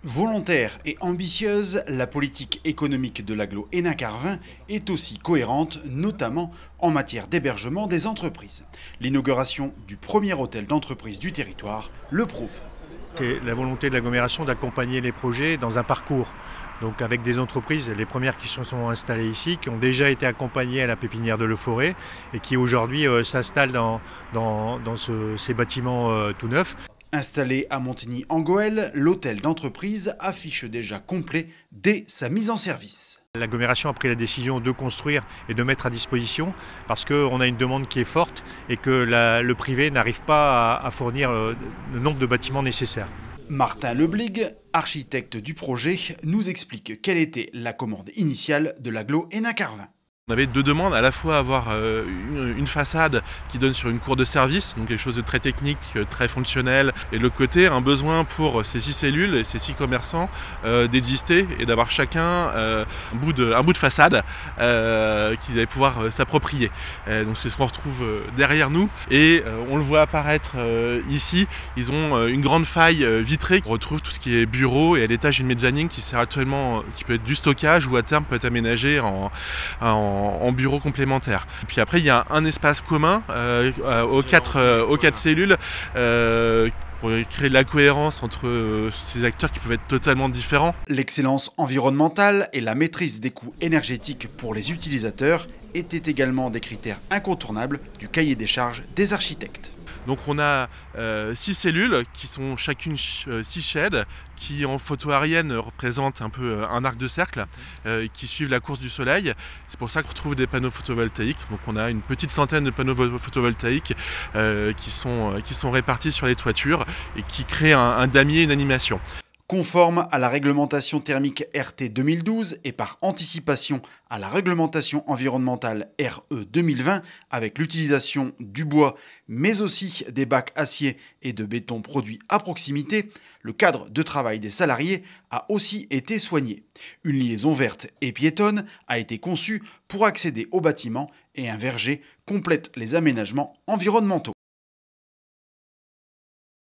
Volontaire et ambitieuse, la politique économique de l'agglo Hénin-Carvin est aussi cohérente, notamment en matière d'hébergement des entreprises. L'inauguration du premier hôtel d'entreprise du territoire le prouve. C'est la volonté de l'agglomération d'accompagner les projets dans un parcours. Donc avec des entreprises, les premières qui se sont installées ici, qui ont déjà été accompagnées à la pépinière de Le Forêt et qui aujourd'hui s'installent dans ces bâtiments tout neufs. Installé à Montigny-en-Goël, l'hôtel d'entreprise affiche déjà complet dès sa mise en service. L'agglomération a pris la décision de construire et de mettre à disposition parce qu'on a une demande qui est forte et que le privé n'arrive pas à fournir le nombre de bâtiments nécessaires. Martin Leblig, architecte du projet, nous explique quelle était la commande initiale de l'agglo Hénin-Carvin. On avait deux demandes, à la fois avoir une façade qui donne sur une cour de service, donc quelque chose de très technique, très fonctionnel, et de l'autre côté un besoin pour ces 6 cellules et ces 6 commerçants d'exister et d'avoir chacun un bout de façade qu'ils allaient pouvoir s'approprier. Donc c'est ce qu'on retrouve derrière nous et on le voit apparaître ici. Ils ont une grande faille vitrée. On retrouve tout ce qui est bureau et à l'étage une mezzanine qui sert actuellement, qui peut être du stockage ou à terme peut être aménagé en bureau complémentaire. Et puis après il y a un espace commun aux quatre cellules pour créer de la cohérence entre ces acteurs qui peuvent être totalement différents. L'excellence environnementale et la maîtrise des coûts énergétiques pour les utilisateurs étaient également des critères incontournables du cahier des charges des architectes. Donc on a 6 cellules qui sont chacune 6 sheds qui en photo aérienne représentent un peu un arc de cercle qui suivent la course du soleil. C'est pour ça qu'on retrouve des panneaux photovoltaïques. Donc on a une petite centaine de panneaux photovoltaïques qui sont répartis sur les toitures et qui créent un damier, une animation. Conforme à la réglementation thermique RT 2012 et par anticipation à la réglementation environnementale RE 2020 avec l'utilisation du bois mais aussi des bacs acier et de béton produits à proximité, le cadre de travail des salariés a aussi été soigné. Une liaison verte et piétonne a été conçue pour accéder au bâtiment et un verger complète les aménagements environnementaux.